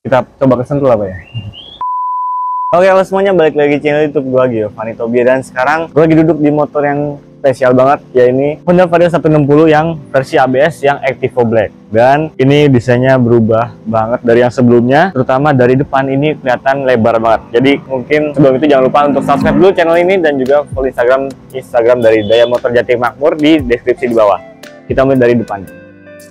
Kita coba kesentul apa ya. Oke, halo semuanya, balik lagi channel YouTube gue lagi, Fani Tobia. Dan sekarang gue lagi duduk di motor yang spesial banget, ya ini Honda Vario 160 yang versi ABS yang Activo Black. Dan ini desainnya berubah banget dari yang sebelumnya, terutama dari depan ini kelihatan lebar banget. Jadi mungkin sebelum itu jangan lupa untuk subscribe dulu channel ini dan juga follow Instagram dari Daya Motor Jati Makmur di deskripsi di bawah. Kita mulai dari depan.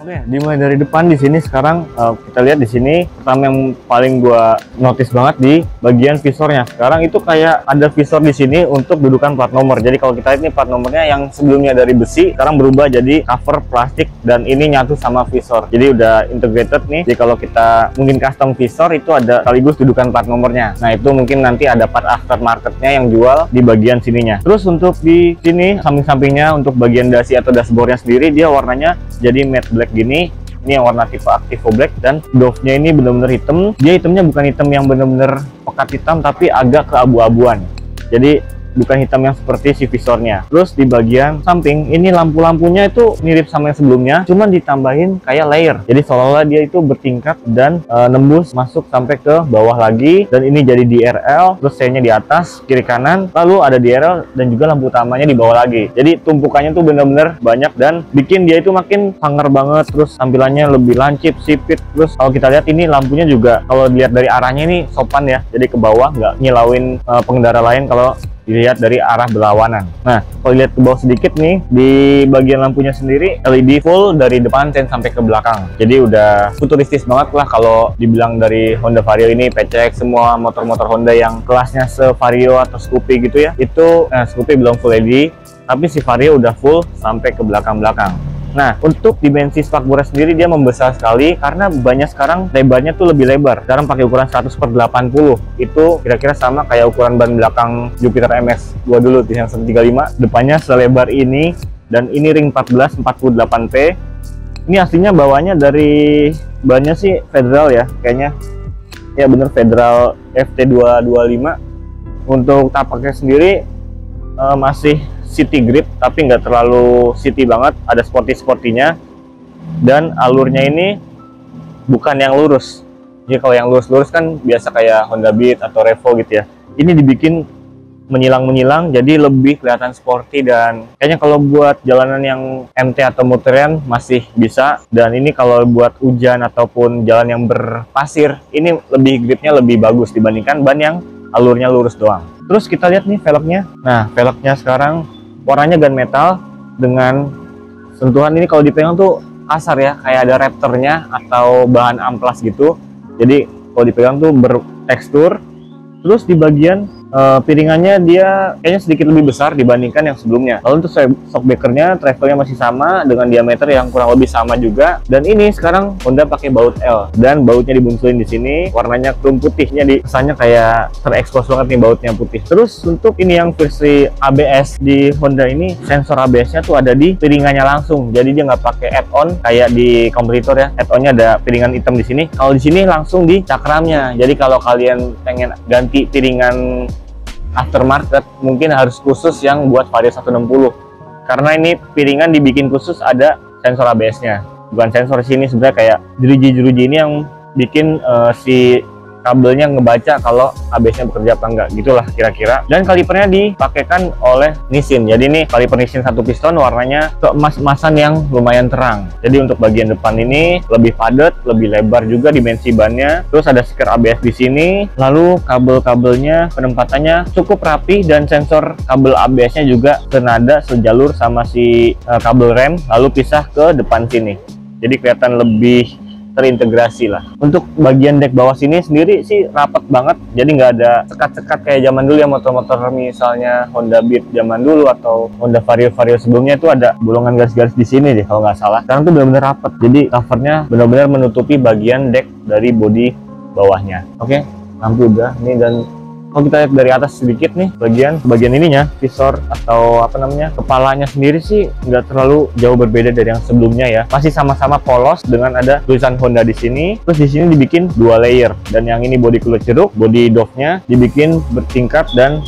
Oke, dimulai dari depan di sini sekarang kita lihat di sini pertama yang paling gua notice banget di bagian visornya. Sekarang itu kayak ada visor di sini untuk dudukan plat nomor. Jadi kalau kita lihat ini plat nomornya yang sebelumnya dari besi sekarang berubah jadi cover plastik dan ini nyatu sama visor. Jadi udah integrated nih. Jadi kalau kita mungkin custom visor itu ada sekaligus dudukan plat nomornya. Nah, itu mungkin nanti ada part aftermarketnya yang jual di bagian sininya. Terus untuk di sini samping-sampingnya untuk bagian dasi atau dashboardnya sendiri dia warnanya jadi matte black gini. Ini yang warna tipe Activo Black dan doff-nya ini bener-bener hitam. Dia hitamnya bukan hitam yang bener-bener pekat hitam tapi agak keabu-abuan. Jadi bukan hitam yang seperti si visornya. Terus di bagian samping ini lampu-lampunya itu mirip sama yang sebelumnya, cuman ditambahin kayak layer. Jadi seolah-olah dia itu bertingkat dan nembus masuk sampai ke bawah lagi. Dan ini jadi DRL, terus C-nya di atas, kiri kanan, lalu ada DRL dan juga lampu utamanya di bawah lagi. Jadi tumpukannya tuh bener-bener banyak dan bikin dia itu makin sangar banget. Terus tampilannya lebih lancip, sipit. Terus kalau kita lihat ini lampunya juga kalau dilihat dari arahnya ini sopan ya. Jadi ke bawah nggak nyilauin pengendara lain kalau dilihat dari arah berlawanan. Nah, kalau lihat ke bawah sedikit nih, di bagian lampunya sendiri LED full dari depan sampai ke belakang. Jadi udah futuristis banget lah kalau dibilang dari Honda Vario ini. PCX semua motor-motor Honda yang kelasnya se-Vario atau Scoopy gitu ya. Itu Scoopy belum full LED, tapi si Vario udah full sampai ke belakang-belakang. Nah, untuk dimensi spakbornya sendiri dia membesar sekali karena banyak sekarang lebarnya tuh lebih lebar. Sekarang pakai ukuran 100/80. Itu kira-kira sama kayak ukuran ban belakang Jupiter MX2 dulu yang 135. Depannya selebar ini dan ini ring 14 48P. Ini aslinya bawahnya dari bannya sih Federal ya kayaknya. Ya bener Federal FT225. Untuk tapaknya sendiri masih city grip tapi nggak terlalu city banget, ada sporty-sportinya. Dan alurnya ini bukan yang lurus. Jadi kalau yang lurus-lurus kan biasa kayak Honda Beat atau Revo gitu ya. Ini dibikin menyilang-menyilang jadi lebih kelihatan sporty dan kayaknya kalau buat jalanan yang MT atau muteran masih bisa. Dan ini kalau buat hujan ataupun jalan yang berpasir ini lebih gripnya lebih bagus dibandingkan ban yang alurnya lurus doang. Terus kita lihat nih velgnya. Nah, velgnya sekarang warnanya gunmetal dengan sentuhan ini kalau dipegang tuh kasar ya, kayak ada raptornya atau bahan amplas gitu. Jadi kalau dipegang tuh bertekstur. Terus di bagian piringannya dia kayaknya sedikit lebih besar dibandingkan yang sebelumnya. Lalu untuk shockbreakernya travelnya masih sama dengan diameter yang kurang lebih sama juga. Dan ini sekarang Honda pakai baut L dan bautnya dibunsulin di sini. Warnanya chrome putihnya kesannya kayak terekspos banget nih bautnya putih. Terus untuk ini yang versi ABS di Honda ini sensor ABS-nya tuh ada di piringannya langsung. Jadi dia nggak pakai add-on kayak di kompetitor ya. Add-onnya ada piringan hitam di sini. Kalau di sini langsung di cakramnya. Jadi kalau kalian pengen ganti piringan aftermarket mungkin harus khusus yang buat Vario 160 karena ini piringan dibikin khusus ada sensor ABS-nya. Bukan sensor sini sebenarnya kayak jeruji-jeruji ini yang bikin si kabelnya ngebaca kalau ABS-nya bekerja apa enggak, gitulah kira-kira. Dan kalipernya dipakaikan oleh Nissin. Jadi ini kaliper Nissin satu piston warnanya keemas-emasan yang lumayan terang. Jadi untuk bagian depan ini lebih padat, lebih lebar juga dimensi bannya. Terus ada stiker ABS di sini. Lalu kabel-kabelnya penempatannya cukup rapi dan sensor kabel ABS-nya juga senada sejalur sama si kabel rem, lalu pisah ke depan sini. Jadi kelihatan lebih terintegrasi lah. Untuk bagian dek bawah sini sendiri sih rapat banget, jadi nggak ada sekat-sekat kayak zaman dulu ya motor-motor misalnya Honda Beat zaman dulu atau Honda Vario sebelumnya itu ada bolongan garis-garis di sini deh kalau nggak salah. Sekarang tuh benar-benar rapat, jadi covernya benar-benar menutupi bagian dek dari bodi bawahnya. Oke, lampu udah nih. Dan kalau kita lihat dari atas sedikit nih, bagian ininya, visor atau apa namanya, kepalanya sendiri sih nggak terlalu jauh berbeda dari yang sebelumnya ya. Masih sama-sama polos dengan ada tulisan Honda di sini. Terus di sini dibikin 2 layer. Dan yang ini bodi kulit jeruk, bodi doff-nya dibikin bertingkat dan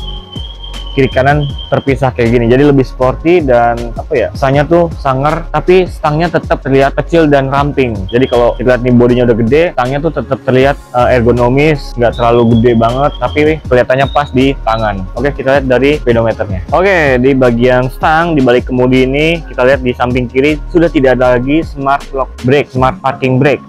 kiri kanan terpisah kayak gini, jadi lebih sporty dan apa ya, stangnya tuh sangar tapi stangnya tetap terlihat kecil dan ramping. Jadi kalau kita lihat nih bodinya udah gede, stangnya tuh tetap terlihat ergonomis, nggak terlalu gede banget tapi kelihatannya pas di tangan. Oke, kita lihat dari speedometernya. Oke, di bagian stang di balik kemudi ini kita lihat di samping kiri sudah tidak ada lagi smart lock brake, smart parking brake,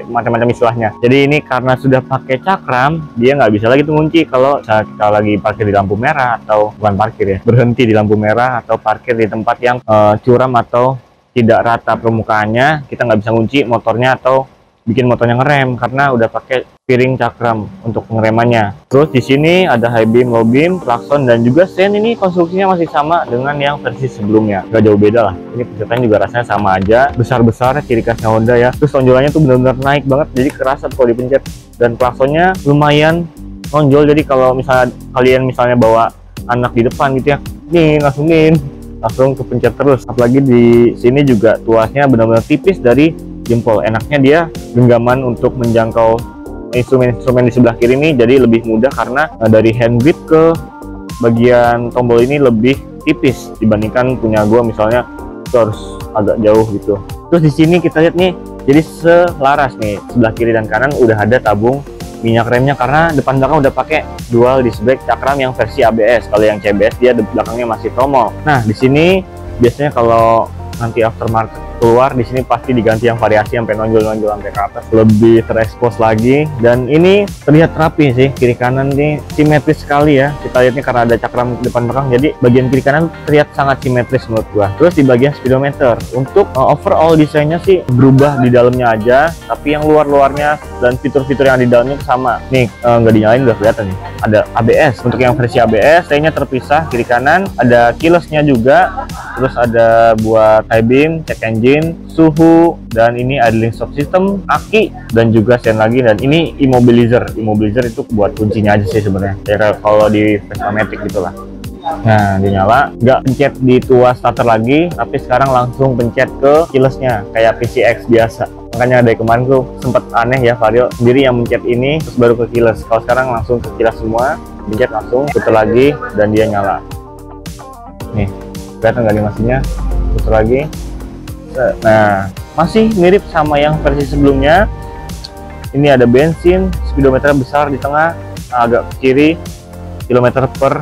macam-macam istilahnya. Jadi ini karena sudah pakai cakram, dia nggak bisa lagi tuh ngunci kalau kita lagi parkir di lampu merah, atau bukan parkir ya, berhenti di lampu merah atau parkir di tempat yang curam atau tidak rata permukaannya. Kita nggak bisa ngunci motornya atau bikin motornya ngerem karena udah pakai piring cakram untuk pengeremannya. Terus di sini ada high beam, low beam, klakson, dan juga sen. Ini konstruksinya masih sama dengan yang versi sebelumnya, nggak jauh beda lah. Ini pencetannya juga rasanya sama aja, besar-besar ciri khasnya Honda ya. Terus tonjolannya tuh benar-benar naik banget, jadi kerasa kalau dipencet. Dan klaksonnya lumayan nonjol, jadi kalau misalnya kalian bawa anak di depan gitu ya, nih langsung kepencet terus. Apalagi di sini juga tuasnya benar-benar tipis dari jempol. Enaknya dia genggaman untuk menjangkau instrumen-instrumen di sebelah kiri ini jadi lebih mudah karena dari hand grip ke bagian tombol ini lebih tipis dibandingkan punya gua misalnya itu harus agak jauh gitu. Terus di sini kita lihat nih, jadi selaras nih, sebelah kiri dan kanan udah ada tabung minyak remnya karena depan belakang udah pakai dual disc brake cakram yang versi ABS. Kalau yang CBS dia belakangnya masih tromol. Nah, di sini biasanya kalau nanti aftermarket keluar, di sini pasti diganti yang variasi sampai nonjol-nonjol sampai ke atas, lebih terekspos lagi. Dan ini terlihat rapi sih, kiri kanan nih simetris sekali ya. Kita lihatnya karena ada cakram depan belakang, jadi bagian kiri kanan terlihat sangat simetris menurut gua. Terus di bagian speedometer, untuk overall desainnya sih berubah di dalamnya aja, tapi yang luar-luarnya dan fitur-fitur yang di dalamnya sama. Nih nggak dinyalain udah kelihatan nih, ada ABS. Untuk yang versi ABS, stay-nya terpisah kiri kanan, ada keyless-nya juga. Terus ada buat high beam, check engine, suhu, dan ini idling stop system, aki, dan juga sen lagi. Dan ini immobilizer. Immobilizer itu buat kuncinya aja sih sebenarnya, ya kalau di Vespa Matic gitulah. Nah, dinyala, nggak pencet di tuas starter lagi, tapi sekarang langsung pencet ke keyless-nya kayak PCX biasa. Makanya dari kemarin tuh sempet aneh ya, Vario sendiri yang mencet ini terus baru ke keyless. Kalau sekarang langsung ke keyless semua, pencet langsung, putar lagi, dan dia nyala. Nih, kelihatan nggak animasinya? Putar lagi. Nah, masih mirip sama yang versi sebelumnya. Ini ada bensin, speedometer besar di tengah, agak ke kiri, kilometer per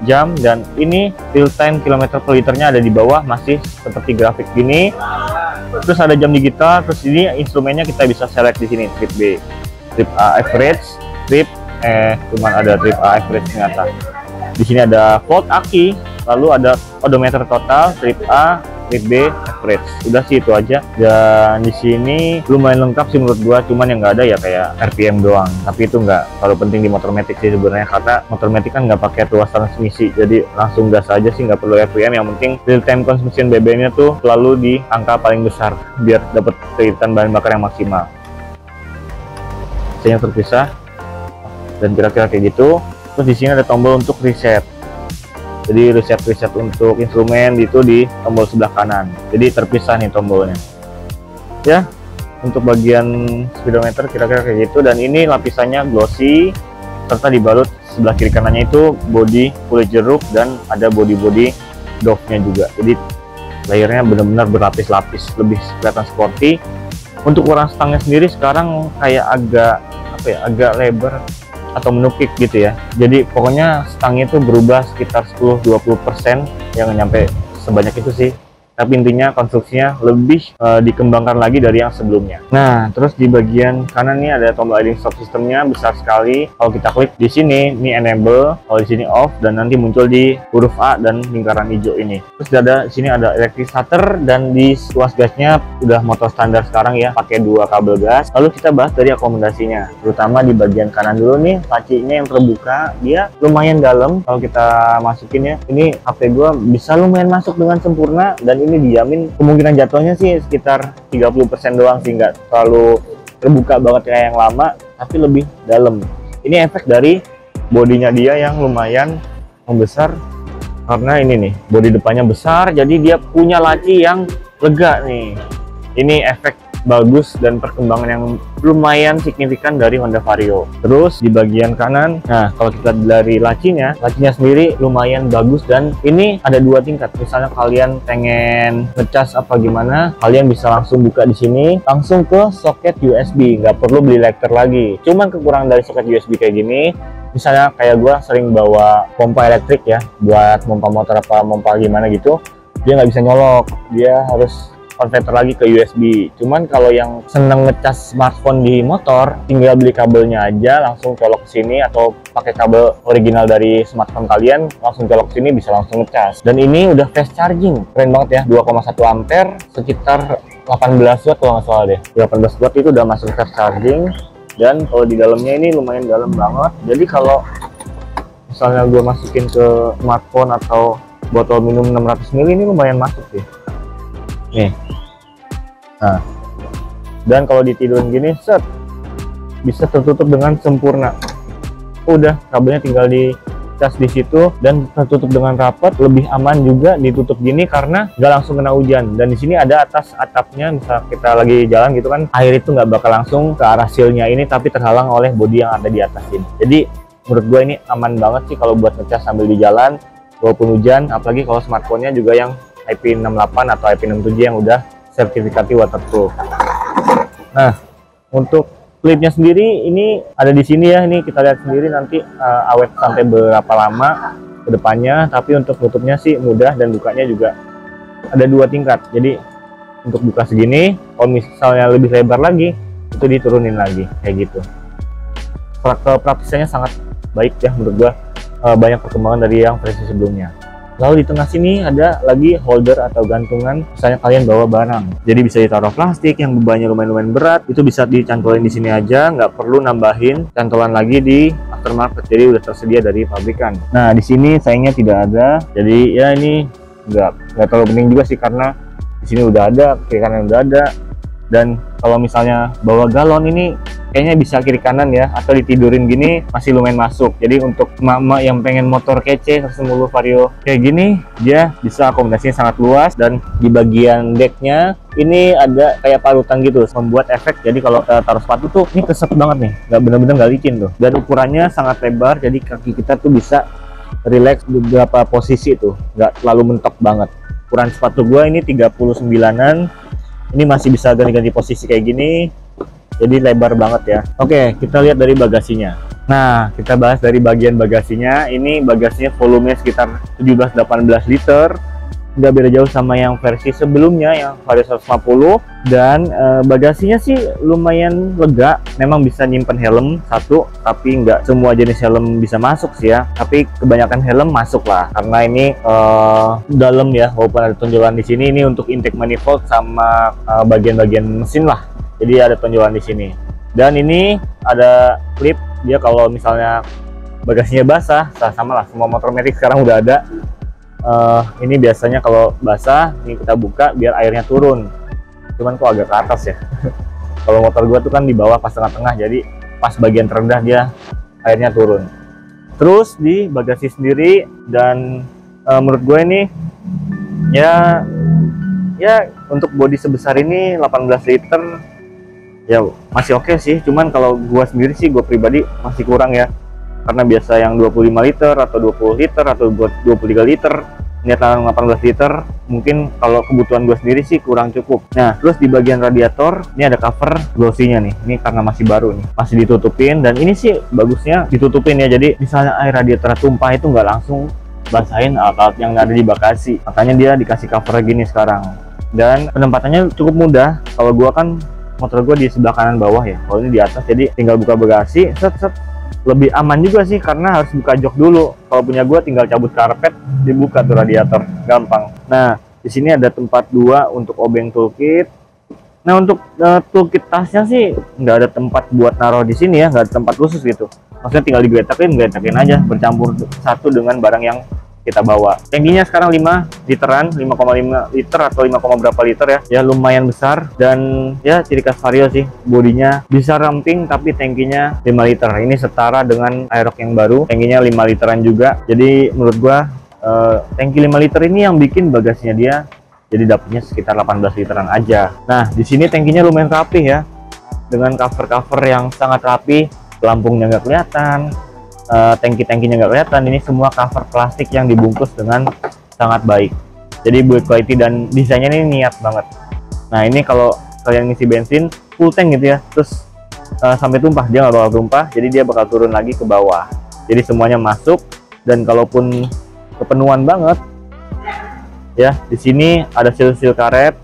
jam, dan ini real time kilometer per liternya ada di bawah, masih seperti grafik gini. Terus ada jam digital. Terus ini instrumennya kita bisa select di sini, trip B, trip A average, trip cuman ada trip A average ternyata. Di sini ada volt aki, lalu ada odometer total, trip A, trip B, average. Udah sih itu aja. Dan di sini lumayan lengkap sih menurut gua, cuman yang nggak ada ya kayak RPM doang. Tapi itu nggak terlalu penting di motor Matic sih sebenarnya, karena motor Matic kan nggak pakai tuas transmisi, jadi langsung gas aja sih, nggak perlu RPM. Yang penting real time consumption BBM-nya tuh selalu di angka paling besar biar dapat keiritan bahan bakar yang maksimal. Yang terpisah dan kira-kira kayak gitu. Terus di sini ada tombol untuk reset. Jadi reset untuk instrumen itu di tombol sebelah kanan. Jadi terpisah nih tombolnya. Ya, untuk bagian speedometer kira-kira kayak gitu. Dan ini lapisannya glossy, serta dibalut sebelah kiri kanannya itu body kulit jeruk, dan ada body doff-nya juga. Jadi layernya benar-benar berlapis-lapis, lebih kelihatan sporty. Untuk ukuran stangnya sendiri sekarang kayak agak lebar atau menukik gitu ya. Jadi pokoknya stangnya itu berubah sekitar 10-20%, yang nyampe sebanyak itu sih. Tapi intinya konstruksinya lebih dikembangkan lagi dari yang sebelumnya. Nah, terus di bagian kanan nih ada tombol idling stop sistemnya besar sekali. Kalau kita klik di sini, ini enable, kalau di sini off, dan nanti muncul di huruf A dan lingkaran hijau ini. Terus di sini ada electric starter, dan di tuas gasnya udah motor standar sekarang ya, pakai 2 kabel gas. Lalu kita bahas dari akomodasinya, terutama di bagian kanan dulu nih, lacinya yang terbuka, dia lumayan dalam. Kalau kita masukin ya, ini HP gua bisa lumayan masuk dengan sempurna, dan ini dijamin kemungkinan jatuhnya sih sekitar 30% doang sih, nggak terlalu terbuka banget kayak yang lama, tapi lebih dalam. Ini efek dari bodinya dia yang lumayan membesar, karena ini nih bodi depannya besar, jadi dia punya laci yang lega nih. Ini efek bagus dan perkembangan yang lumayan signifikan dari Honda Vario. Terus di bagian kanan, nah kalau kita dari lacinya sendiri lumayan bagus dan ini ada 2 tingkat. Misalnya kalian pengen ngecas apa gimana, kalian bisa langsung buka di sini, langsung ke soket USB, nggak perlu beli lekter lagi. Cuman kekurangan dari soket USB kayak gini, misalnya kayak gue sering bawa pompa elektrik ya, buat pompa motor apa pompa gimana gitu, dia nggak bisa nyolok, dia harus konverter lagi ke USB. Cuman kalau yang seneng ngecas smartphone di motor, tinggal beli kabelnya aja, langsung colok ke sini, atau pakai kabel original dari smartphone kalian, langsung colok ke sini, bisa langsung ngecas. Dan ini udah fast charging, keren banget ya, 2,1 ampere, sekitar 18 watt kalau nggak salah deh. 18 watt itu udah masuk fast charging. Dan kalau di dalamnya ini lumayan dalam banget, jadi kalau misalnya gue masukin ke smartphone atau botol minum 600 ml ini lumayan masuk sih nih. Nah, dan kalau ditidurin gini set bisa tertutup dengan sempurna. Udah, kabelnya tinggal dicas di situ dan tertutup dengan rapat, lebih aman juga ditutup gini karena nggak langsung kena hujan. Dan di sini ada atas atapnya, misal kita lagi jalan gitu kan, air itu nggak bakal langsung ke arah silnya ini, tapi terhalang oleh bodi yang ada di atas ini. Jadi menurut gue ini aman banget sih kalau buat ngecas sambil di jalan walaupun hujan, apalagi kalau smartphone-nya juga yang IP68 atau IP67 yang udah sertifikasi waterproof. Nah, untuk klipnya sendiri ini ada di sini ya, ini kita lihat sendiri nanti awet sampai berapa lama ke depannya. Tapi untuk tutupnya sih mudah dan bukanya juga ada 2 tingkat. Jadi untuk buka segini, kalau misalnya lebih lebar lagi itu diturunin lagi kayak gitu. Praktisannya sangat baik ya menurut gua, banyak perkembangan dari yang versi sebelumnya. Lalu di tengah sini ada lagi holder atau gantungan, misalnya kalian bawa barang. Jadi bisa ditaruh plastik yang bebannya lumayan berat, itu bisa dicantolin di sini aja, nggak perlu nambahin cantolan lagi di aftermarket. Jadi udah tersedia dari pabrikan. Nah di sini sayangnya tidak ada. Jadi ya ini nggak terlalu penting juga sih karena di sini udah ada, kiri kanan udah ada. Dan kalau misalnya bawa galon ini kayaknya bisa kiri kanan ya, atau ditidurin gini masih lumayan masuk. Jadi untuk emak-emak yang pengen motor kece 110 Vario kayak gini, dia bisa akomodasinya sangat luas. Dan di bagian decknya ini ada kayak parutan gitu, membuat efek. Jadi kalau kita taruh sepatu tuh ini keset banget nih, nggak bener-bener nggak licin tuh. Dan ukurannya sangat lebar, jadi kaki kita tuh bisa relax beberapa posisi tuh, nggak terlalu mentok banget. Ukuran sepatu gua ini 39an, ini masih bisa ganti-ganti posisi kayak gini, jadi lebar banget ya. Oke, kita lihat dari bagasinya. Nah, kita bahas dari bagian bagasinya. Ini bagasinya volumenya sekitar 17-18 liter, nggak beda jauh sama yang versi sebelumnya yang Vario 150. Dan bagasinya sih lumayan lega, memang bisa nyimpen helm satu, tapi nggak semua jenis helm bisa masuk sih ya, tapi kebanyakan helm masuk lah karena ini dalam ya, walaupun ada tonjolan di sini. Ini untuk intake manifold sama bagian-bagian mesin lah, jadi ada tonjolan di sini. Dan ini ada klip, dia kalau misalnya bagasinya basah, sama lah, semua motor matic sekarang udah ada. Ini biasanya kalau basah, ini kita buka biar airnya turun. Cuman kok agak ke atas ya. Kalau motor gua tuh kan di bawah pas tengah-tengah, jadi pas bagian terendah dia airnya turun. Terus di bagasi sendiri, dan menurut gue ini ya untuk bodi sebesar ini 18 liter ya masih oke sih. Cuman kalau gua sendiri sih, gua pribadi masih kurang ya, karena biasa yang 25 liter atau 20 liter atau 23 liter, nyata 18 liter mungkin kalau kebutuhan gue sendiri sih kurang cukup. Nah, terus di bagian radiator ini ada cover glossy-nya nih, ini karena masih baru nih, masih ditutupin. Dan ini sih bagusnya ditutupin ya, jadi misalnya air radiator tumpah itu nggak langsung basahin alat-alat yang ada di bagasi, makanya dia dikasih cover gini sekarang. Dan penempatannya cukup mudah. Kalau gua kan motor gue di sebelah kanan bawah ya, kalau ini di atas, jadi tinggal buka bagasi set. Lebih aman juga sih karena harus buka jok dulu. Kalau punya gue tinggal cabut karpet, dibuka tuh radiator, gampang. Nah, di sini ada tempat 2 untuk obeng toolkit. Nah, untuk toolkit tasnya sih nggak ada tempat buat naruh di sini ya, nggak ada tempat khusus gitu. Maksudnya tinggal digeletakin aja, bercampur satu dengan barang yang kita bawa. Tangkinya sekarang 5 literan, 5,5 liter atau 5, berapa liter ya. Ya lumayan besar, dan ya ciri khas Vario sih, bodinya bisa ramping tapi tangkinya 5 liter. Ini setara dengan Aerox yang baru, tangkinya 5 literan juga. Jadi menurut gua tangki 5 liter ini yang bikin bagasinya dia jadi dapatnya sekitar 18 literan aja. Nah, di sini tangkinya lumayan rapi ya, dengan cover-cover yang sangat rapi, pelampungnya nggak kelihatan, tangki-tangkinya nggak kelihatan. Ini semua cover plastik yang dibungkus dengan sangat baik. Jadi build quality dan desainnya ini niat banget. Nah, ini kalau kalian ngisi bensin full tank gitu ya, terus sampai tumpah, dia nggak bakal tumpah, jadi dia bakal turun lagi ke bawah. Jadi semuanya masuk, dan kalaupun kepenuhan banget ya, di sini ada sil-sil karet,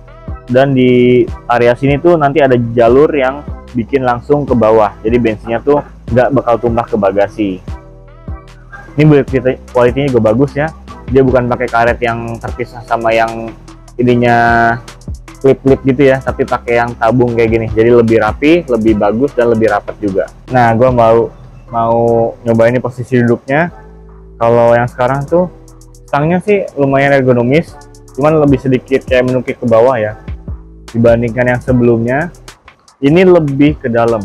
dan di area sini tuh nanti ada jalur yang bikin langsung ke bawah, jadi bensinnya tuh nggak bakal tumpah ke bagasi. Ini build quality-nya juga bagus ya, dia bukan pakai karet yang terpisah sama yang ininya klip-klip gitu ya, tapi pakai yang tabung kayak gini, jadi lebih rapi, lebih bagus, dan lebih rapat juga. Nah, gue mau nyobain ini posisi duduknya. Kalau yang sekarang tuh stangnya sih lumayan ergonomis, cuman lebih sedikit kayak menukik ke bawah ya dibandingkan yang sebelumnya. Ini lebih ke dalam,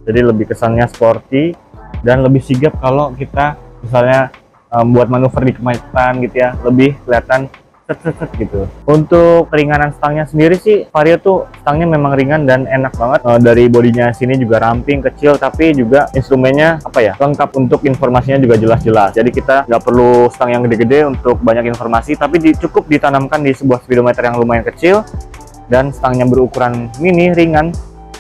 jadi lebih kesannya sporty dan lebih sigap kalau kita misalnya buat manuver di kemacetan gitu ya, lebih kelihatan set gitu. Untuk keringanan stangnya sendiri sih, Vario tuh stangnya memang ringan dan enak banget. Dari bodinya sini juga ramping, kecil, tapi juga instrumennya apa ya, lengkap, untuk informasinya juga jelas-jelas. Jadi kita nggak perlu stang yang gede-gede untuk banyak informasi, tapi cukup ditanamkan di sebuah speedometer yang lumayan kecil, dan stangnya berukuran mini, ringan,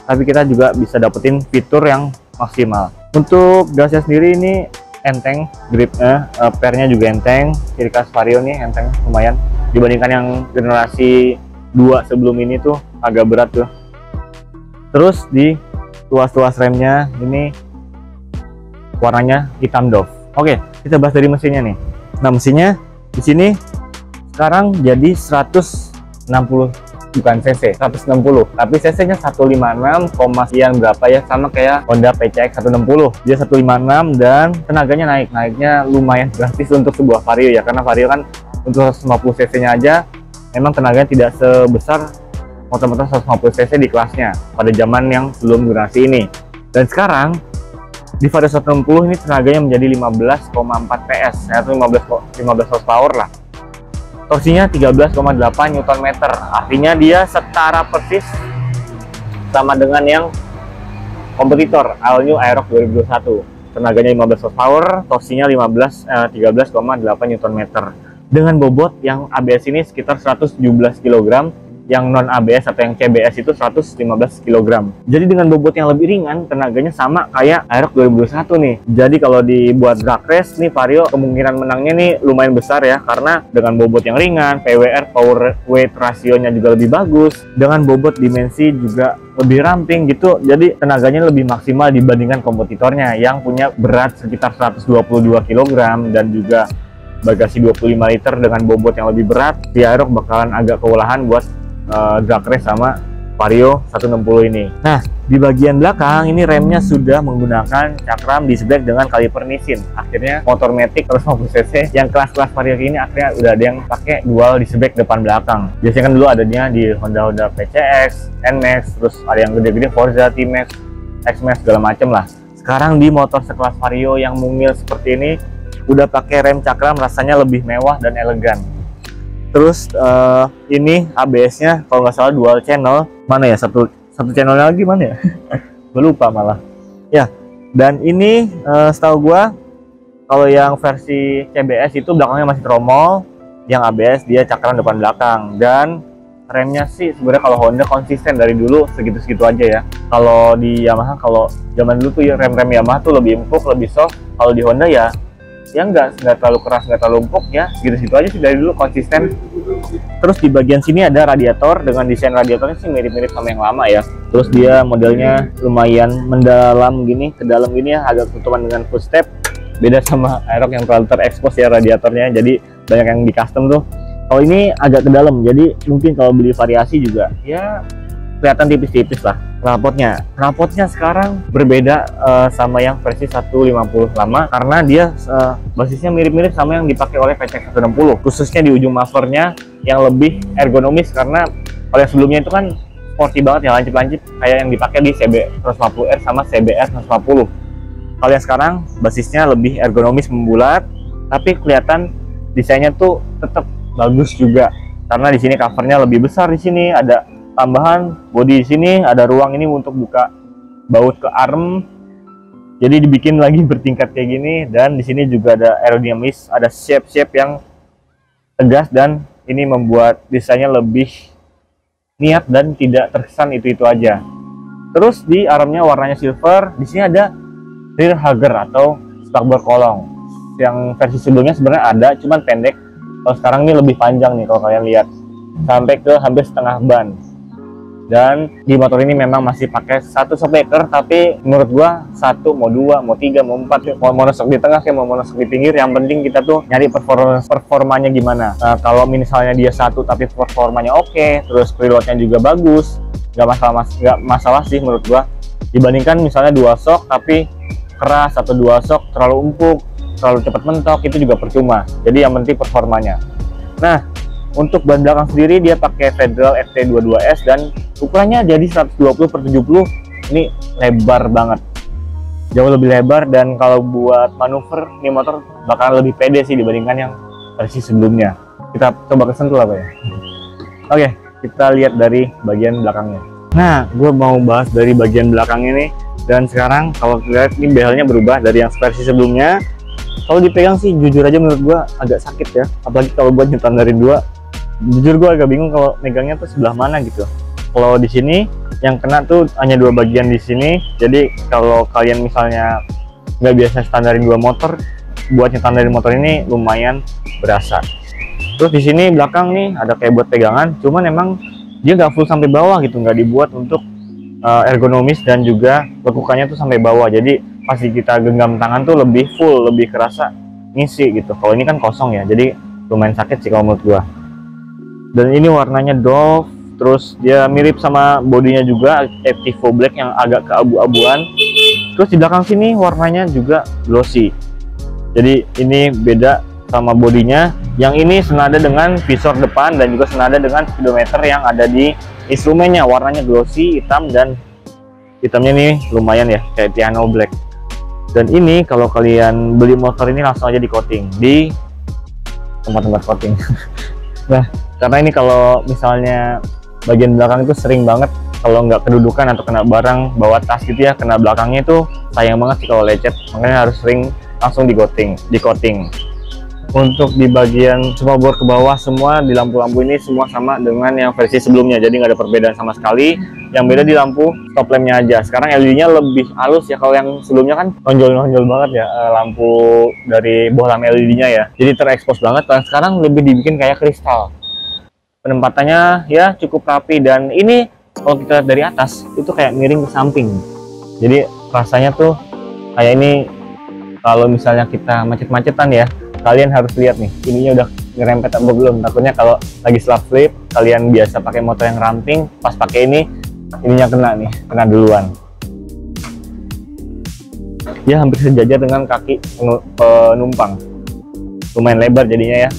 tapi kita juga bisa dapetin fitur yang maksimal. Untuk gasnya sendiri ini enteng, gripnya, pernya juga enteng. Ciri khas Vario nih enteng, lumayan dibandingkan yang generasi 2 sebelum ini tuh agak berat tuh. Terus di tuas-tuas remnya ini warnanya hitam doff. Oke, kita bahas dari mesinnya nih. Nah, mesinnya di sini sekarang jadi 160, bukan cc, 160, tapi cc-nya 156, sekian berapa ya, sama kayak Honda PCX 160. Dia 156 dan tenaganya naiknya lumayan drastis untuk sebuah Vario ya, karena Vario kan untuk 150 cc-nya aja memang tenaganya tidak sebesar motor-motor 150 cc di kelasnya pada zaman yang sebelum generasi ini. Dan sekarang di Vario 160 ini tenaganya menjadi 15,4 PS, atau 15 horsepower lah. Torsinya 13,8 Nm, artinya dia setara persis sama dengan yang kompetitor All New Aerox 2021. Tenaganya 15 horsepower, torsinya 13,8 Nm. Dengan bobot yang ABS ini sekitar 117 kg, yang non ABS atau yang CBS itu 115 kg. Jadi dengan bobot yang lebih ringan, tenaganya sama kayak Aerox 2021 nih. Jadi kalau dibuat drag race nih, Vario kemungkinan menangnya nih lumayan besar ya, karena dengan bobot yang ringan, PWR power weight rasionya juga lebih bagus, dengan bobot dimensi juga lebih ramping gitu. Jadi tenaganya lebih maksimal dibandingkan kompetitornya yang punya berat sekitar 122 kg dan juga bagasi 25 liter dengan bobot yang lebih berat. Di Aerox bakalan agak kewalahan buat drag race sama Vario 160 ini. Nah, di bagian belakang ini remnya sudah menggunakan cakram disc brake dengan kaliper Nissin. Akhirnya motor matic 150 cc yang kelas-kelas Vario ini akhirnya udah ada yang pakai dual disc brake depan belakang. Biasanya kan dulu adanya di Honda PCX, NMAX, terus ada yang gede-gede Forza, T-Max, X-Max, segala macem lah. Sekarang di motor sekelas Vario yang mungil seperti ini udah pakai rem cakram, rasanya lebih mewah dan elegan. Terus ini ABS-nya kalau nggak salah dual channel, mana ya, satu channelnya lagi mana ya? Gue lupa malah. Ya, dan ini setahu gua kalau yang versi CBS itu belakangnya masih tromol, yang ABS dia cakram depan belakang. Dan remnya sih sebenarnya kalau Honda konsisten dari dulu segitu-segitu aja ya. Kalau di Yamaha, kalau zaman dulu tuh ya rem-rem Yamaha tuh lebih empuk, lebih soft. Kalau di Honda ya nggak terlalu keras, nggak terlalu empuk ya, segitu-segitu aja sih dari dulu, konsisten. Terus di bagian sini ada radiator, dengan desain radiatornya sih mirip-mirip sama yang lama ya. Terus dia modelnya lumayan mendalam gini, ke dalam gini ya, agak tutupan dengan footstep. Beda sama Aerox yang terlalu terekspos ya radiatornya, jadi banyak yang di custom tuh. Kalau ini agak ke dalam, jadi mungkin kalau beli variasi juga ya kelihatan tipis-tipis lah. Knalpotnya sekarang berbeda sama yang versi 150 lama, karena dia basisnya mirip-mirip sama yang dipakai oleh PCX 160, khususnya di ujung muffernya yang lebih ergonomis, karena kalau yang sebelumnya itu kan sporty banget ya, lancip-lancip kayak yang dipakai di CB 150R sama CBR 150. Kalau yang sekarang basisnya lebih ergonomis, membulat, tapi kelihatan desainnya tuh tetap bagus juga. karena di sini covernya lebih besar. Di sini ada tambahan bodi, di sini ada ruang ini untuk buka baut ke arm. Jadi dibikin lagi bertingkat kayak gini, dan di sini juga ada aerodinamis, ada shape yang tegas, dan ini membuat desainnya lebih niat dan tidak terkesan itu aja. Terus di armnya warnanya silver. Di sini ada rear hugger atau spakbor kolong. Yang versi sebelumnya sebenarnya ada, cuman pendek. Kalau sekarang ini lebih panjang nih kalau kalian lihat, sampai ke hampir setengah ban. Dan di motor ini memang masih pakai satu shockbreaker, tapi menurut gua satu, mau dua, mau tiga, mau empat, mau monoshock di tengah kayak mau monoshock di pinggir, yang penting kita tuh nyari performanya gimana. Nah, kalau misalnya dia satu tapi performanya oke, terus preloadnya juga bagus, nggak masalah sih menurut gua. Dibandingkan misalnya dua shock tapi keras, atau dua shock terlalu empuk, terlalu cepat mentok, itu juga percuma. Jadi yang penting performanya. Nah, untuk ban belakang sendiri dia pakai Federal FT22S dan ukurannya jadi 120/70. Ini lebar banget, jauh lebih lebar, dan kalau buat manuver ini motor bakal lebih pede sih dibandingkan yang versi sebelumnya. Kita coba kesentuh apa ya. Oke, kita lihat dari bagian belakangnya. Nah, gue mau bahas dari bagian belakang ini, dan sekarang kalau lihat ini bezelnya berubah dari yang versi sebelumnya. Kalau dipegang sih jujur aja menurut gue agak sakit ya, apalagi kalau buat nyetandarin dua. Jujur gue agak bingung kalau megangnya tuh sebelah mana gitu. Kalau di sini yang kena tuh hanya dua bagian di sini, jadi kalau kalian misalnya nggak biasa standarin dua motor, buat nyetandarin motor ini lumayan berasa. Terus di sini belakang nih ada kayak buat pegangan, cuman emang dia nggak full sampai bawah gitu, nggak dibuat untuk ergonomis, dan juga lekukannya tuh sampai bawah, jadi pasti kita genggam tangan tuh lebih full, lebih kerasa ngisi gitu. Kalau ini kan kosong ya, jadi lumayan sakit sih kalau menurut gua. Dan ini warnanya Dove, terus dia mirip sama bodinya juga Activo Black yang agak keabu-abuan. Terus di belakang sini warnanya juga glossy, jadi ini beda sama bodinya. Yang ini senada dengan visor depan dan juga senada dengan speedometer yang ada di instrumennya. Warnanya glossy, hitam, dan hitamnya nih lumayan ya, kayak piano black. Dan ini kalau kalian beli motor ini langsung aja di coating di tempat-tempat coating. Nah, karena ini kalau misalnya bagian belakang itu sering banget kalau nggak kedudukan atau kena barang bawa tas gitu ya, kena belakangnya itu sayang banget sih kalau lecet, makanya harus sering langsung di coating. Untuk di bagian semua bor ke bawah, semua di lampu-lampu ini semua sama dengan yang versi sebelumnya, jadi nggak ada perbedaan sama sekali. Yang beda di lampu stop lampnya aja. Sekarang LED-nya lebih halus ya, kalau yang sebelumnya kan nonjol-nonjol banget ya, lampu dari bohlam LED-nya ya, jadi terekspos banget. Dan sekarang lebih dibikin kayak kristal. Penempatannya ya cukup rapi, dan ini kalau kita lihat dari atas itu kayak miring ke samping, jadi rasanya tuh kayak ini. Kalau misalnya kita macet-macetan ya, kalian harus lihat nih, ininya udah ngerempet atau belum. Takutnya kalau lagi slap flip, kalian biasa pakai motor yang ramping, pas pakai ininya kena duluan. Ya hampir sejajar dengan kaki penumpang, lumayan lebar jadinya ya.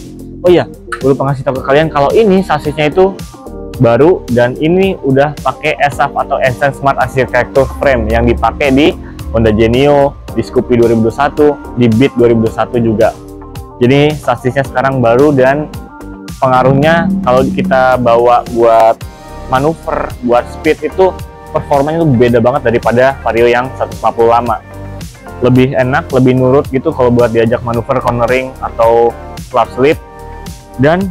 Oh iya, gue lupa ngasih tahu ke kalian kalau ini sasisnya itu baru, dan ini udah pakai ESAF atau Essence Smart Architecture Frame yang dipakai di Honda Genio, di Scoopy 2021, di Beat 2021 juga. Jadi sasisnya sekarang baru, dan pengaruhnya kalau kita bawa buat manuver, buat speed itu performanya tuh beda banget daripada Vario yang 150 lama. Lebih enak, lebih nurut gitu kalau buat diajak manuver, cornering, atau flap slip. Dan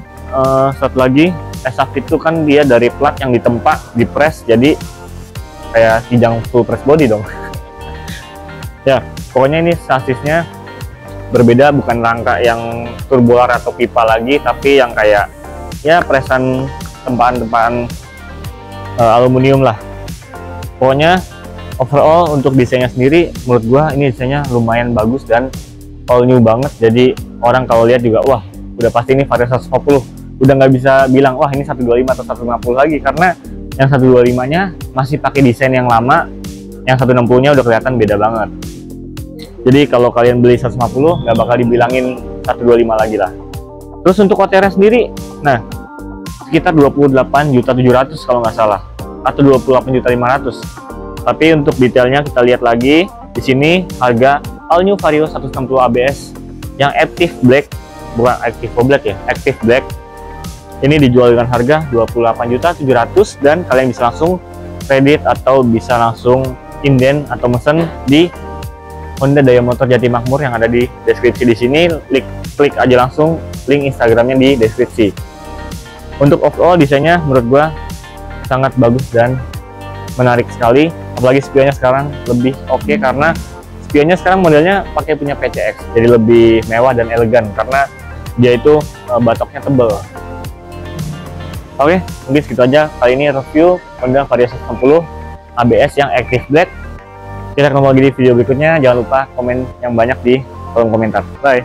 satu lagi, ESAF itu kan dia dari plat yang ditempa, dipres, jadi kayak kijang full press body dong. Ya, pokoknya ini sasisnya berbeda, bukan rangka yang turbolar atau pipa lagi, tapi yang kayak ya presan tempaan-tempaan aluminium lah. Pokoknya overall untuk desainnya sendiri, menurut gua ini desainnya lumayan bagus dan all new banget. Jadi orang kalau lihat juga, wah udah pasti ini Vario 150, udah nggak bisa bilang wah ini 125 atau 150 lagi, karena yang 125 nya masih pakai desain yang lama, yang 160 nya udah kelihatan beda banget. Jadi kalau kalian beli 150 nggak bakal dibilangin 125 lagi lah. Terus untuk OTR sendiri, nah sekitar 28.700.000 kalau nggak salah, atau 28.500.000. Tapi untuk detailnya kita lihat lagi di sini, harga all new Vario 160 ABS yang Active Black, bukan Activo Black ya, Active Black, Ini dijual dengan harga 28.700.000 dan kalian bisa langsung kredit atau bisa langsung inden atau mesen di Honda Daya Motor Jati Makmur yang ada di deskripsi di sini. Klik aja langsung link Instagramnya di deskripsi. Untuk overall desainnya menurut gua sangat bagus dan menarik sekali. Apalagi spionnya sekarang lebih oke karena spionnya sekarang modelnya pakai punya PCX, jadi lebih mewah dan elegan karena dia itu batoknya tebel. Oke, mungkin segitu aja kali ini review Honda Vario 160 ABS yang Active Black. Kita ketemu lagi di video berikutnya. Jangan lupa komen yang banyak di kolom komentar. Bye.